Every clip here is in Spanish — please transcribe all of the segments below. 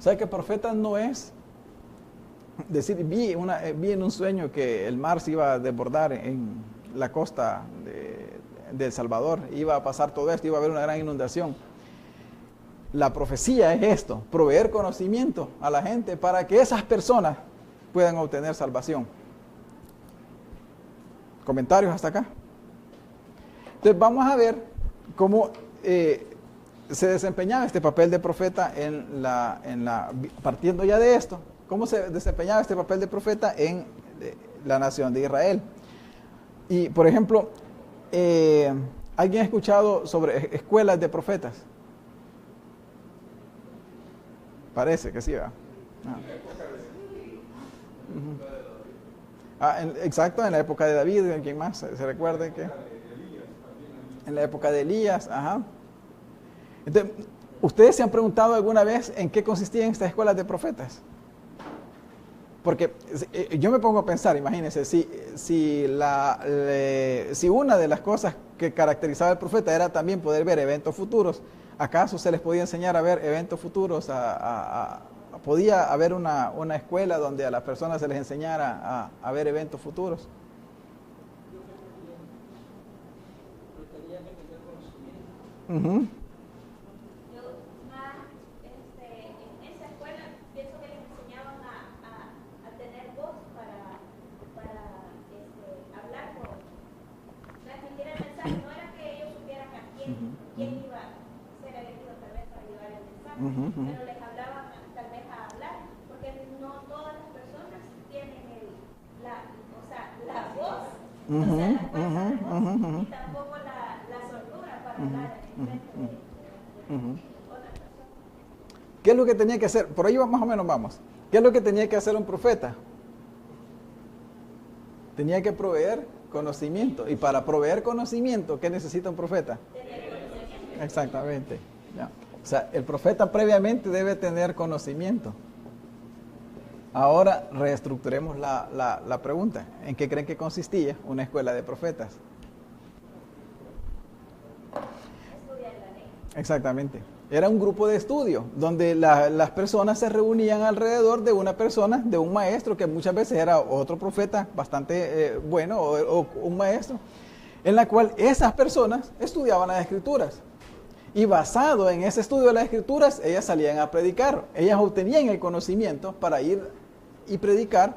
O sea que profeta no es decir, vi en un sueño que el mar se iba a desbordar en la costa de El Salvador, iba a pasar todo esto, iba a haber una gran inundación. La profecía es esto, proveer conocimiento a la gente para que esas personas puedan obtener salvación. ¿Comentarios hasta acá? Entonces vamos a ver cómo se desempeñaba este papel de profeta partiendo ya de esto, cómo se desempeñaba este papel de profeta en la nación de Israel. Y por ejemplo, ¿alguien ha escuchado sobre escuelas de profetas? Parece que sí, ¿verdad? Exacto, en la época de David, ¿quién más? ¿Se recuerda que? En la época de Elías, ajá. Entonces, ¿ustedes se han preguntado alguna vez en qué consistían estas escuelas de profetas? Porque yo me pongo a pensar, imagínense, si una de las cosas que caracterizaba al profeta era también poder ver eventos futuros, ¿acaso se les podía enseñar a ver eventos futuros? ¿Podía haber una escuela donde a las personas se les enseñara a ver eventos futuros? Uh-huh. Pero les hablaban tal vez a hablar, porque no todas las personas tienen la voz, y tampoco la soltura para hablar en frente de otras personas. ¿Qué es lo que tenía que hacer? Por ahí más o menos vamos. ¿Qué es lo que tenía que hacer un profeta? Tenía que proveer conocimiento. Y para proveer conocimiento, ¿qué necesita un profeta? Exactamente. Ya. O sea, el profeta previamente debe tener conocimiento. Ahora reestructuremos la pregunta. ¿En qué creen que consistía una escuela de profetas? Estudiar la ley. Exactamente. Era un grupo de estudio donde las personas se reunían alrededor de una persona, de un maestro, que muchas veces era otro profeta bastante bueno o un maestro, en la cual esas personas estudiaban las escrituras. Y basado en ese estudio de las escrituras, ellas salían a predicar. Ellas obtenían el conocimiento para ir y predicar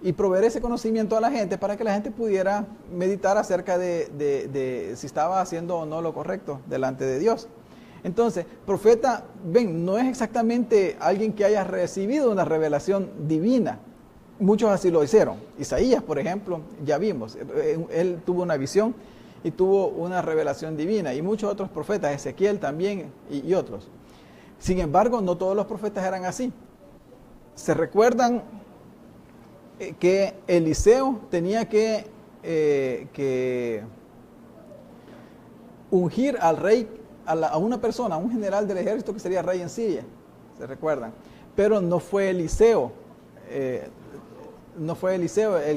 y proveer ese conocimiento a la gente para que la gente pudiera meditar acerca de si estaba haciendo o no lo correcto delante de Dios. Entonces, profeta, no es exactamente alguien que haya recibido una revelación divina. Muchos así lo hicieron. Isaías, por ejemplo, ya vimos, él tuvo una visión y tuvo una revelación divina, y muchos otros profetas, Ezequiel también y otros. Sin embargo, no todos los profetas eran así. Se recuerdan que Eliseo tenía que ungir al rey, a una persona, a un general del ejército que sería rey en Siria, se recuerdan. Pero no fue Eliseo el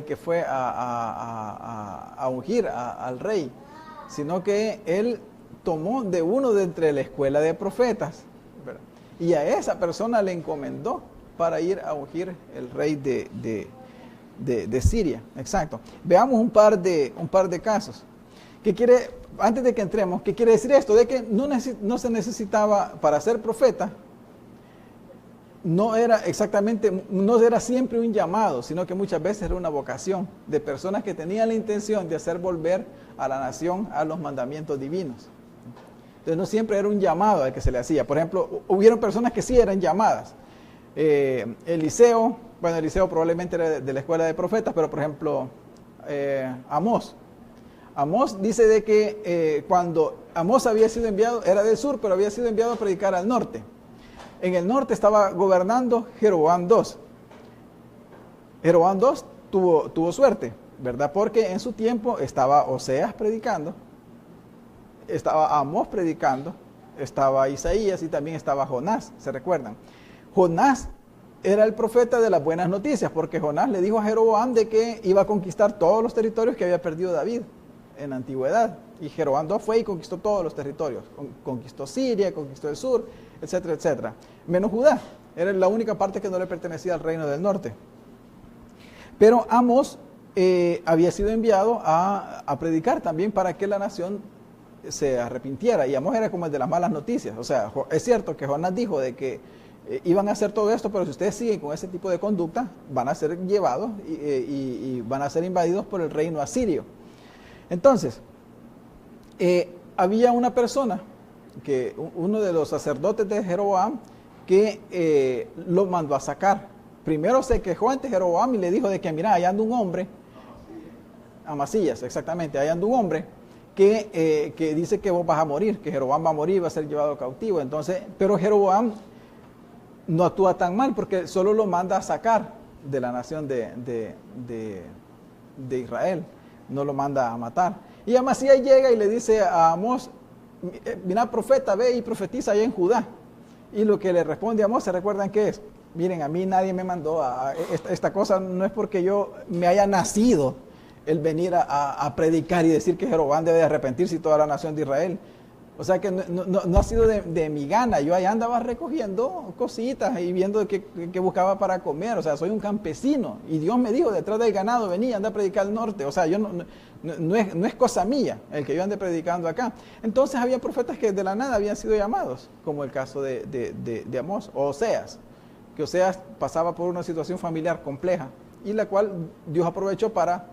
que fue a ungir al rey, sino que él tomó de uno de entre la escuela de profetas, ¿verdad? Y a esa persona le encomendó para ir a ungir el rey de Siria. Exacto. Veamos un par de casos. Antes de que entremos, ¿qué quiere decir esto? De que no se necesitaba, para ser profeta, no era siempre un llamado, sino que muchas veces era una vocación de personas que tenían la intención de hacer volver a la nación a los mandamientos divinos. Entonces no siempre era un llamado al que se le hacía. Por ejemplo, hubieron personas que sí eran llamadas. Eliseo probablemente era de la escuela de profetas, pero por ejemplo, Amós dice de que cuando Amós había sido enviado, era del sur, pero había sido enviado a predicar al norte. En el norte estaba gobernando Jeroboam II. Jeroboam II tuvo suerte, ¿verdad? Porque en su tiempo estaba Oseas predicando, estaba Amós predicando, estaba Isaías y también estaba Jonás, ¿se recuerdan? Jonás era el profeta de las buenas noticias, porque Jonás le dijo a Jeroboam de que iba a conquistar todos los territorios que había perdido David en la antigüedad. Y Jeroboam II fue y conquistó todos los territorios. Conquistó Siria, conquistó el sur, etcétera, etcétera. Menos Judá. Era la única parte que no le pertenecía al reino del norte. Pero Amós había sido enviado a predicar también para que la nación se arrepintiera. Y Amós era como el de las malas noticias. O sea, es cierto que Jonás dijo de que iban a hacer todo esto, pero si ustedes siguen con ese tipo de conducta, van a ser llevados y van a ser invadidos por el reino asirio. Entonces, había una persona, uno de los sacerdotes de Jeroboam, que lo mandó a sacar. Primero se quejó ante Jeroboam y le dijo de que, mira, allá anda un hombre, Amasías, exactamente, allá anda un hombre que dice que vos vas a morir, que Jeroboam va a morir, va a ser llevado cautivo. Entonces, pero Jeroboam no actúa tan mal porque solo lo manda a sacar de la nación de Israel, no lo manda a matar. Y Amasías llega y le dice a Amós, mira, profeta, ve y profetiza allá en Judá. Y lo que le responde a Amós, ¿se recuerdan qué es? Miren, a mí nadie me mandó esta cosa, no es porque yo me haya nacido el venir a predicar y decir que Jeroboam debe de arrepentirse y toda la nación de Israel. O sea que no ha sido de mi gana. Yo allá andaba recogiendo cositas y viendo qué buscaba para comer. O sea, soy un campesino. Y Dios me dijo, detrás del ganado venía, anda a predicar al norte. O sea, yo no es cosa mía el que yo ande predicando acá. Entonces había profetas que de la nada habían sido llamados, como el caso de Amós o Oseas. Que Oseas pasaba por una situación familiar compleja y la cual Dios aprovechó para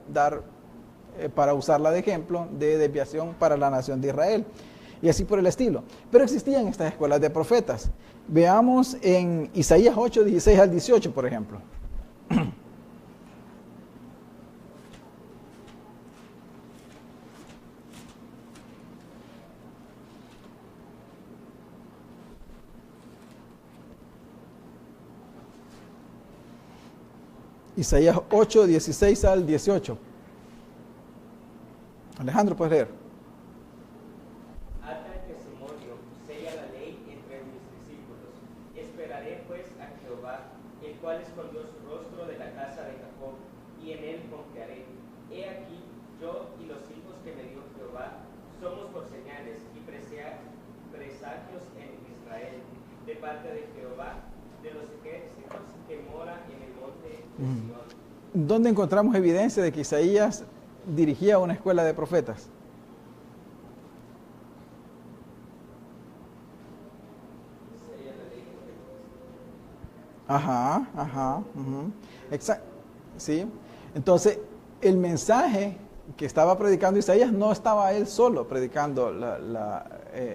usarla de ejemplo de desviación para la nación de Israel. Y así por el estilo. Pero existían estas escuelas de profetas. Veamos en Isaías 8, 16 al 18, por ejemplo. Isaías 8, 16 al 18. Alejandro, ¿puedes leer? Cuál escondió su rostro de la casa de Jacob, y en él confiaré. He aquí, yo y los hijos que me dio Jehová, somos por señales y presagios en Israel, de parte de Jehová, de los ejércitos que mora en el monte de Sion. ¿Dónde encontramos evidencia de que Isaías dirigía una escuela de profetas? Ajá. Exacto. Sí. Entonces, el mensaje que estaba predicando Isaías no estaba él solo predicando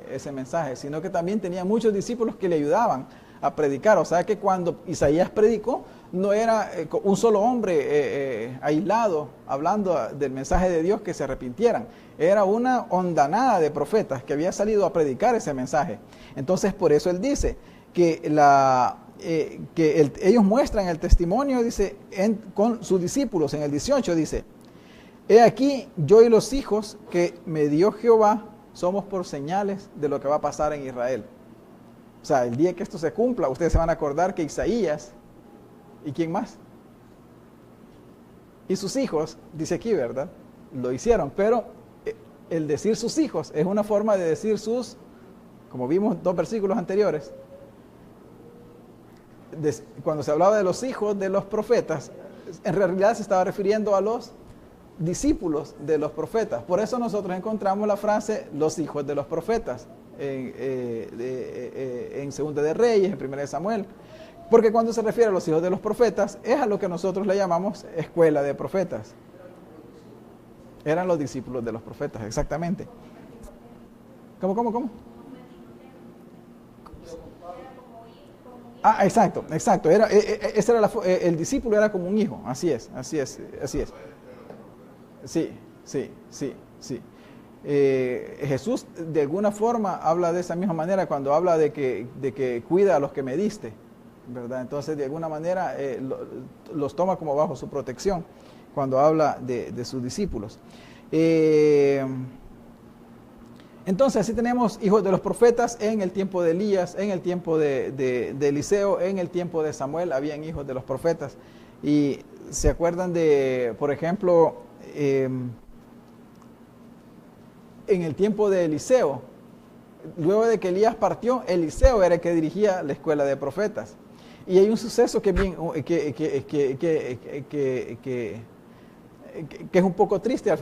ese mensaje, sino que también tenía muchos discípulos que le ayudaban a predicar. O sea que cuando Isaías predicó, no era un solo hombre aislado hablando del mensaje de Dios que se arrepintieran. Era una hondanada de profetas que había salido a predicar ese mensaje. Entonces, por eso él dice que ellos muestran el testimonio, dice, con sus discípulos. En el 18 dice, he aquí, yo y los hijos que me dio Jehová somos por señales de lo que va a pasar en Israel. O sea, el día que esto se cumpla, ustedes se van a acordar que Isaías, ¿y quién más? Y sus hijos, dice aquí, ¿verdad? Lo hicieron, pero el decir sus hijos es una forma de decir sus, como vimos 2 versículos anteriores, cuando se hablaba de los hijos de los profetas, en realidad se estaba refiriendo a los discípulos de los profetas. Por eso nosotros encontramos la frase los hijos de los profetas en Segunda de Reyes, en Primera de Samuel. Porque cuando se refiere a los hijos de los profetas, es a lo que nosotros le llamamos escuela de profetas. Eran los discípulos de los profetas, exactamente. ¿Cómo? Ah, exacto. Ese era el discípulo era como un hijo, así es. Sí. Jesús de alguna forma habla de esa misma manera cuando habla de que cuida a los que me diste, ¿verdad? Entonces de alguna manera los toma como bajo su protección cuando habla de sus discípulos. Entonces así tenemos hijos de los profetas en el tiempo de Elías, en el tiempo de Eliseo, en el tiempo de Samuel habían hijos de los profetas. Y se acuerdan de, por ejemplo, en el tiempo de Eliseo, luego de que Elías partió, Eliseo era el que dirigía la escuela de profetas. Y hay un suceso que es bien, que es un poco triste al